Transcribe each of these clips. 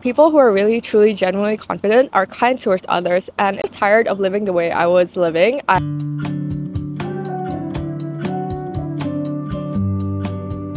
People who are really, truly, genuinely confident are kind towards others, and is tired of living the way I was living. Hi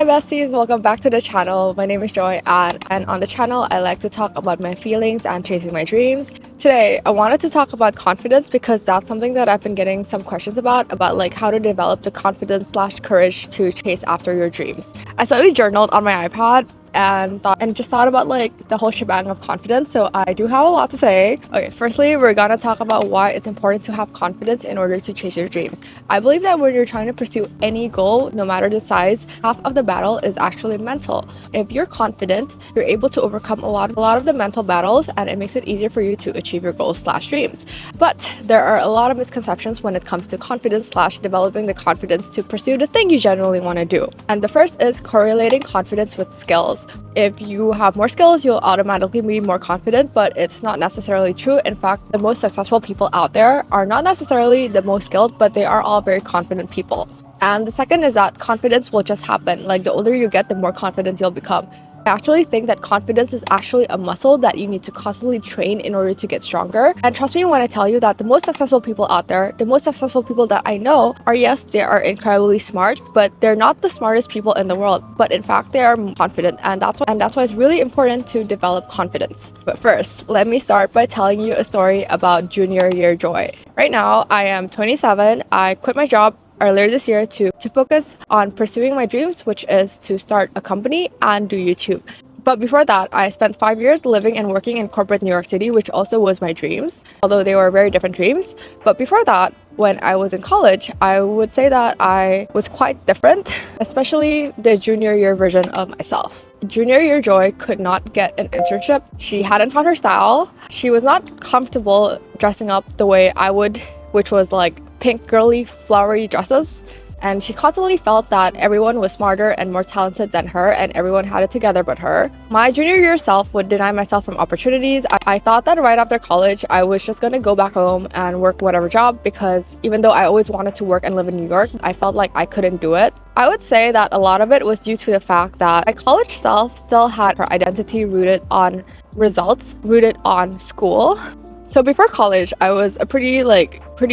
besties, welcome back to the channel. My name is Joy, and on the channel I like to talk about my feelings and chasing my dreams. Today I wanted to talk about confidence because that's something that I've been getting some questions about like how to develop the confidence / courage to chase after your dreams. I slightly journaled on my iPad and just thought about like the whole shebang of confidence, so I do have a lot to say. Okay, firstly, we're gonna talk about why it's important to have confidence in order to chase your dreams. I believe that when you're trying to pursue any goal, no matter the size, half of the battle is actually mental. If you're confident, you're able to overcome a lot of the mental battles, and it makes it easier for you to achieve your goals / dreams. But there are a lot of misconceptions when it comes to confidence / developing the confidence to pursue the thing you genuinely want to do. And the first is correlating confidence with skills. If you have more skills, you'll automatically be more confident, but it's not necessarily true. In fact, the most successful people out there are not necessarily the most skilled, but they are all very confident people. And the second is that confidence will just happen. Like the older you get, the more confident you'll become. I actually think that confidence is actually a muscle that you need to constantly train in order to get stronger. And trust me when I tell you that the most successful people out there, the most successful people that I know are, yes, they are incredibly smart, but they're not the smartest people in the world. But in fact, they are confident, and that's why it's really important to develop confidence. But first, let me start by telling you a story about junior year Joy. Right now, I am 27. I quit my job earlier this year to focus on pursuing my dreams, which is to start a company and do YouTube. But before that, I spent 5 years living and working in corporate New York City, which also was my dreams, although they were very different dreams. But before that, when I was in college, I would say that I was quite different, especially the junior year version of myself. Junior year Joy could not get an internship. She hadn't found her style. She was not comfortable dressing up the way I would, which was like pink girly flowery dresses, and she constantly felt that everyone was smarter and more talented than her and everyone had it together but her. My junior year self would deny myself from opportunities. I thought that right after college I was just gonna go back home and work whatever job, because even though I always wanted to work and live in New York, I felt like I couldn't do it. I would say that a lot of it was due to the fact that my college self still had her identity rooted on results, rooted on school. So before college, I was a pretty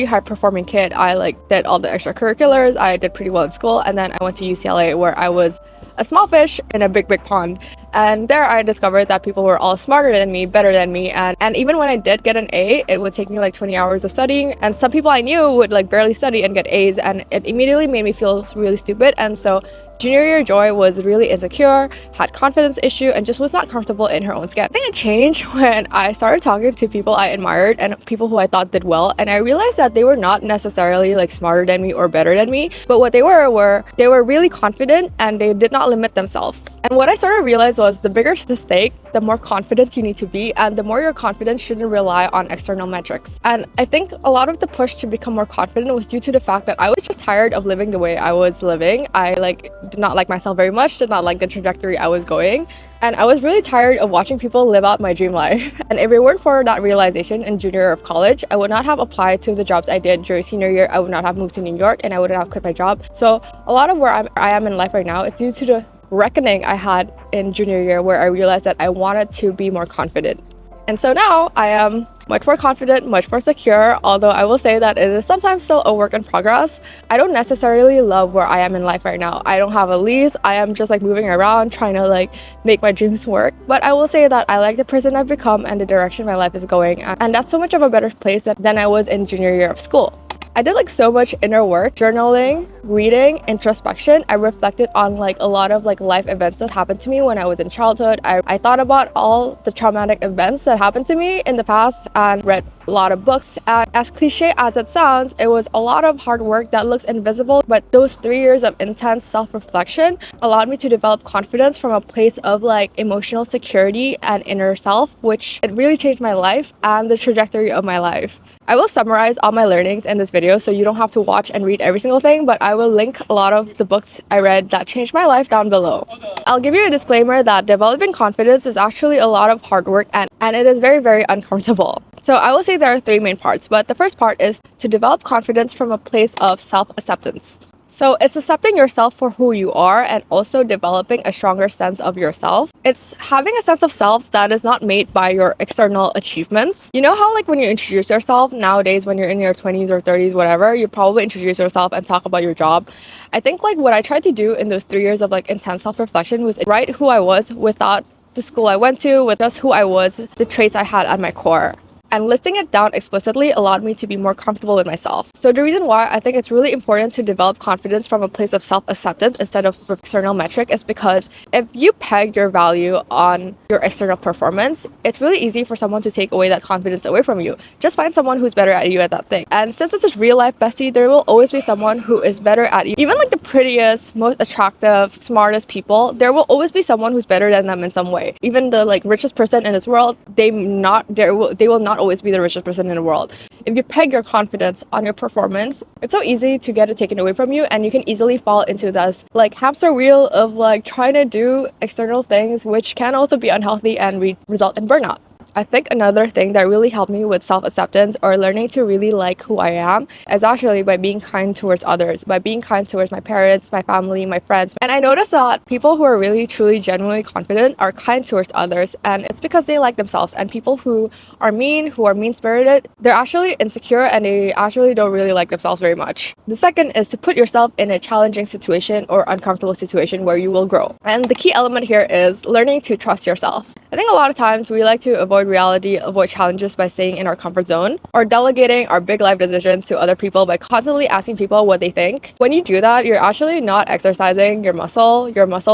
high performing kid. I did all the extracurriculars. I did pretty well in school, and then I went to UCLA where I was a small fish in a big pond. And there I discovered that people were all smarter than me, better than me, and even when I did get an A, it would take me like 20 hours of studying, and some people I knew would like barely study and get A's, and it immediately made me feel really stupid. And so junior year Joy was really insecure, had confidence issue, and just was not comfortable in her own skin. I think it changed when I started talking to people I admired and people who I thought did well, and I realized that they were not necessarily like smarter than me or better than me, but what they were really confident, and they did not limit themselves. And what I started to realize was the bigger the stake, the more confident you need to be, and the more your confidence shouldn't rely on external metrics. And I think a lot of the push to become more confident was due to the fact that I was just tired of living the way I was living. I did not like myself very much, did not like the trajectory I was going, and I was really tired of watching people live out my dream life. And if it weren't for that realization in junior year of college, I would not have applied to the jobs I did during senior year. I would not have moved to New York, and I wouldn't have quit my job. So a lot of where I am in life right now is due to the reckoning I had in junior year, where I realized that I wanted to be more confident. And so now I am much more confident, much more secure, although I will say that it is sometimes still a work in progress. I don't necessarily love where I am in life right now. I don't have a lease. I am just like moving around, trying to make my dreams work. But I will say that I like the person I've become and the direction my life is going. And that's so much of a better place than I was in junior year of school. I did so much inner work, journaling, reading, introspection. I reflected on a lot of life events that happened to me when I was in childhood. I thought about all the traumatic events that happened to me in the past and read a lot of books. And as cliche as it sounds, it was a lot of hard work that looks invisible, but those 3 years of intense self-reflection allowed me to develop confidence from a place of emotional security and inner self, which it really changed my life and the trajectory of my life. I will summarize all my learnings in this video, so you don't have to watch and read every single thing, but I will link a lot of the books I read that changed my life down below. I'll give you a disclaimer that developing confidence is actually a lot of hard work, and it is very, very uncomfortable. So I will say there are 3 main parts, but the first part is to develop confidence from a place of self-acceptance. So it's accepting yourself for who you are and also developing a stronger sense of yourself. It's having a sense of self that is not made by your external achievements. You know how like when you introduce yourself nowadays, when you're in your 20s or 30s, whatever, you probably introduce yourself and talk about your job. I think like what I tried to do in those 3 years of like intense self-reflection was write who I was without the school I went to, with just who I was, the traits I had at my core. And listing it down explicitly allowed me to be more comfortable with myself. So the reason why I think it's really important to develop confidence from a place of self-acceptance instead of external metric is because if you peg your value on your external performance, it's really easy for someone to take away that confidence away from you. Just find someone who's better at you at that thing. And since it's a real life bestie, there will always be someone who is better at you. Even like the prettiest, most attractive, smartest people, there will always be someone who's better than them in some way. Even the like richest person in this world, they will not always be the richest person in the world. If you peg your confidence on your performance, it's so easy to get it taken away from you, and you can easily fall into this like hamster wheel of like trying to do external things, which can also be unhealthy and result in burnout. I think another thing that really helped me with self-acceptance or learning to really like who I am is actually by being kind towards others, by being kind towards my parents, my family, my friends. And I noticed that people who are really, truly, genuinely confident are kind towards others, and it's because they like themselves. And people who are mean-spirited, they're actually insecure and they actually don't really like themselves very much. The second is to put yourself in a challenging situation or uncomfortable situation where you will grow. And the key element here is learning to trust yourself. I think a lot of times we like to avoid reality, avoid challenges by staying in our comfort zone or delegating our big life decisions to other people by constantly asking people what they think. When you do that, you're actually not exercising your muscle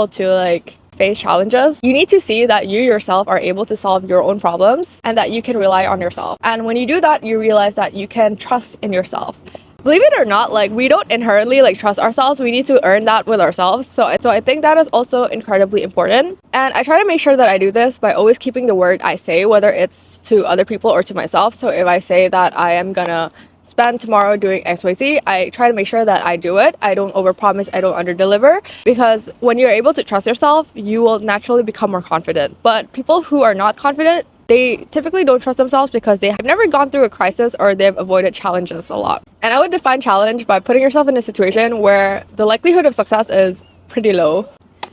to like face challenges. You need to see that you yourself are able to solve your own problems and that you can rely on yourself. And when you do that, you realize that you can trust in yourself. Believe it or not, like we don't inherently like trust ourselves. We need to earn that with ourselves. So I think that is also incredibly important. And I try to make sure that I do this by always keeping the word I say, whether it's to other people or to myself. So if I say that I am gonna spend tomorrow doing XYZ, I try to make sure that I do it. I don't overpromise, I don't underdeliver, because when you're able to trust yourself, you will naturally become more confident. But people who are not confident, they typically don't trust themselves because they have never gone through a crisis or they've avoided challenges a lot. And I would define challenge by putting yourself in a situation where the likelihood of success is pretty low.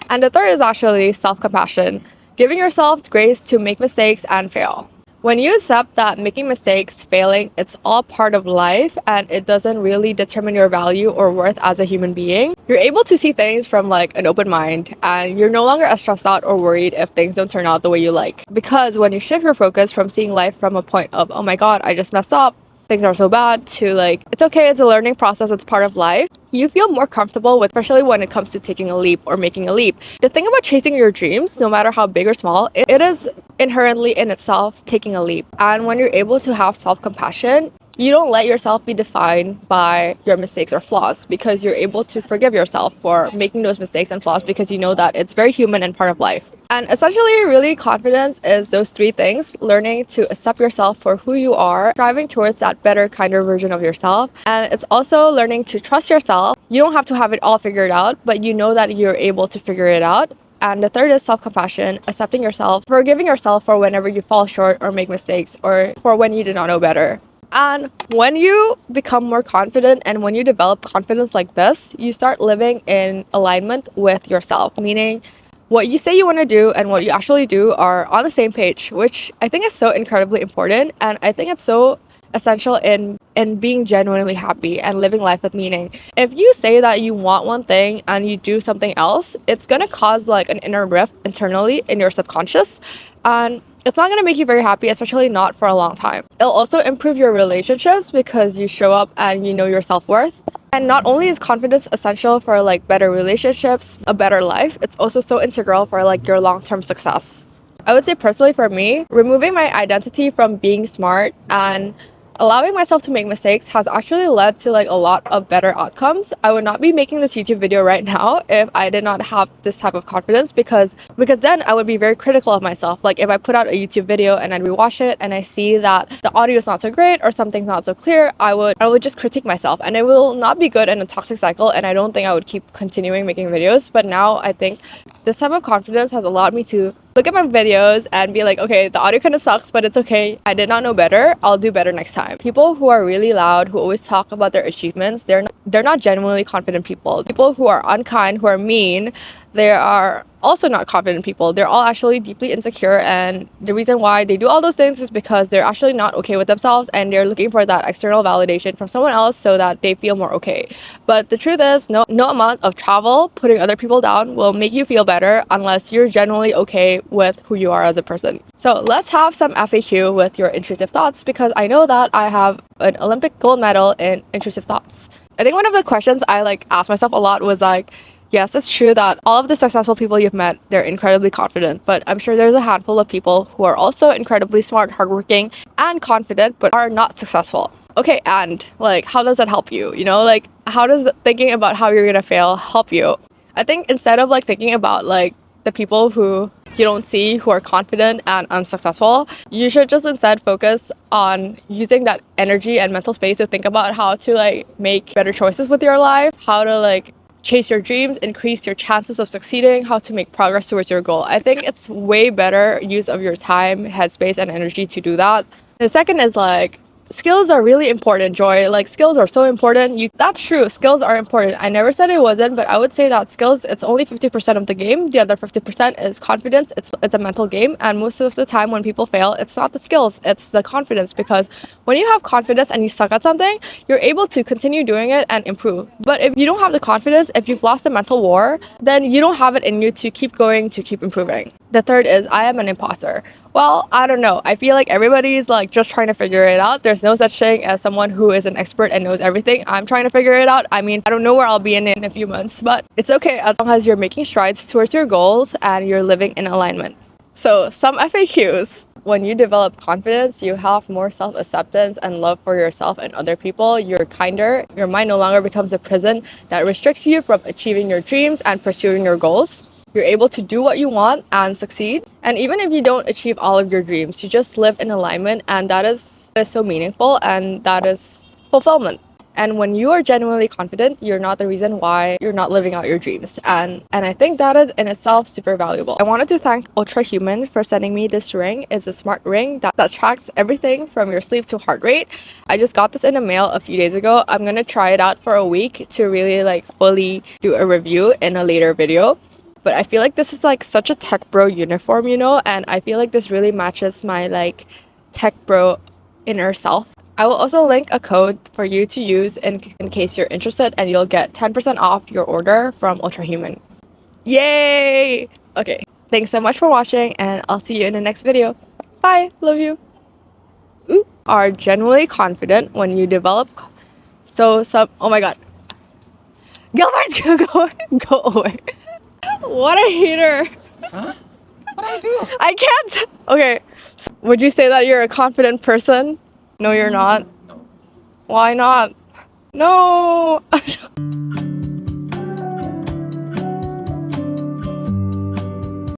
And the third is actually self-compassion, giving yourself grace to make mistakes and fail. When you accept that making mistakes, failing, it's all part of life and it doesn't really determine your value or worth as a human being, you're able to see things from like an open mind and you're no longer as stressed out or worried if things don't turn out the way you like. Because when you shift your focus from seeing life from a point of, oh my god, I just messed up, things are so bad, to like, it's okay, it's a learning process, it's part of life, you feel more comfortable with, especially when it comes to taking a leap or making a leap. The thing about chasing your dreams, no matter how big or small, it is inherently in itself taking a leap. And when you're able to have self-compassion, you don't let yourself be defined by your mistakes or flaws because you're able to forgive yourself for making those mistakes and flaws because you know that it's very human and part of life. And essentially, really, confidence is those three things: learning to accept yourself for who you are, striving towards that better, kinder version of yourself. And it's also learning to trust yourself. You don't have to have it all figured out, but you know that you're able to figure it out. And the third is self-compassion, accepting yourself, forgiving yourself for whenever you fall short or make mistakes or for when you did not know better. And when you become more confident and when you develop confidence like this, you start living in alignment with yourself, meaning what you say you want to do and what you actually do are on the same page, which I think is so incredibly important. And I think it's so essential in being genuinely happy and living life with meaning. If you say that you want one thing and you do something else, it's going to cause like an inner rift internally in your subconscious. And it's not going to make you very happy, especially not for a long time. It'll also improve your relationships because you show up and you know your self-worth. And not only is confidence essential for like better relationships, a better life, it's also so integral for like your long-term success. I would say personally for me, removing my identity from being smart and allowing myself to make mistakes has actually led to like a lot of better outcomes. I would not be making this YouTube video right now if I did not have this type of confidence because then I would be very critical of myself. Like if I put out a YouTube video and I rewatch it and I see that the audio is not so great or something's not so clear, I would just critique myself and it will not be good in a toxic cycle, and I don't think I would keep continuing making videos. But now I think This type of confidence has allowed me to look at my videos and be like, okay, the audio kind of sucks, but it's okay. I did not know better. I'll do better next time. People who are really loud, who always talk about their achievements, they're not genuinely confident people. People who are unkind, who are mean, they are also not confident people. They're all actually deeply insecure, and the reason why they do all those things is because they're actually not okay with themselves and they're looking for that external validation from someone else so that they feel more okay. But the truth is, no amount of travel putting other people down will make you feel better unless you're genuinely okay with who you are as a person. So let's have some FAQ with your intrusive thoughts, because I know that I have an Olympic gold medal in intrusive thoughts. I think one of the questions I asked myself a lot was yes, it's true that all of the successful people you've met, they're incredibly confident, but I'm sure there's a handful of people who are also incredibly smart, hardworking, and confident, but are not successful. Okay, and how does that help you? How does thinking about how you're gonna fail help you? I think instead of thinking about the people who you don't see who are confident and unsuccessful, you should just instead focus on using that energy and mental space to think about how to make better choices with your life, how to chase your dreams, increase your chances of succeeding, how to make progress towards your goal. I think it's way better use of your time, headspace, and energy to do that. The second is skills are really important, Joy. Skills are so important. That's true. Skills are important. I never said it wasn't, but I would say that skills, it's only 50% of the game. The other 50% is confidence. It's a mental game. And most of the time when people fail, it's not the skills, it's the confidence. Because when you have confidence and you suck at something, you're able to continue doing it and improve. But if you don't have the confidence, if you've lost the mental war, then you don't have it in you to keep going, to keep improving. The third is, I am an imposter. Well, I don't know. I feel like everybody's just trying to figure it out. There's no such thing as someone who is an expert and knows everything. I'm trying to figure it out. I mean, I don't know where I'll be in a few months, but it's okay as long as you're making strides towards your goals and you're living in alignment. So some FAQs. When you develop confidence, you have more self-acceptance and love for yourself and other people. You're kinder. Your mind no longer becomes a prison that restricts you from achieving your dreams and pursuing your goals. You're able to do what you want and succeed. And even if you don't achieve all of your dreams, you just live in alignment, and that is so meaningful, and that is fulfillment. And when you are genuinely confident, you're not the reason why you're not living out your dreams. And I think that is in itself super valuable. I wanted to thank ultrahuman for sending me this ring. It's a smart ring that tracks everything from your sleep to heart rate. I just got this in the mail a few days ago. I'm gonna try it out for a week to really fully do a review in a later video. But I feel like this is such a tech bro uniform, and I feel like this really matches my tech bro inner self. I will also link a code for you to use in case you're interested, and you'll get 10% off your order from ultrahuman. Yay! Okay, thanks so much for watching, and I'll see you in the next video. Bye, love you. Ooh. Are genuinely confident when you develop oh my god, Gilbert, go away. What a hater. Huh? What did I do? I can't. Okay. Would you say that you're a confident person? No, you're not. No. Why not? No.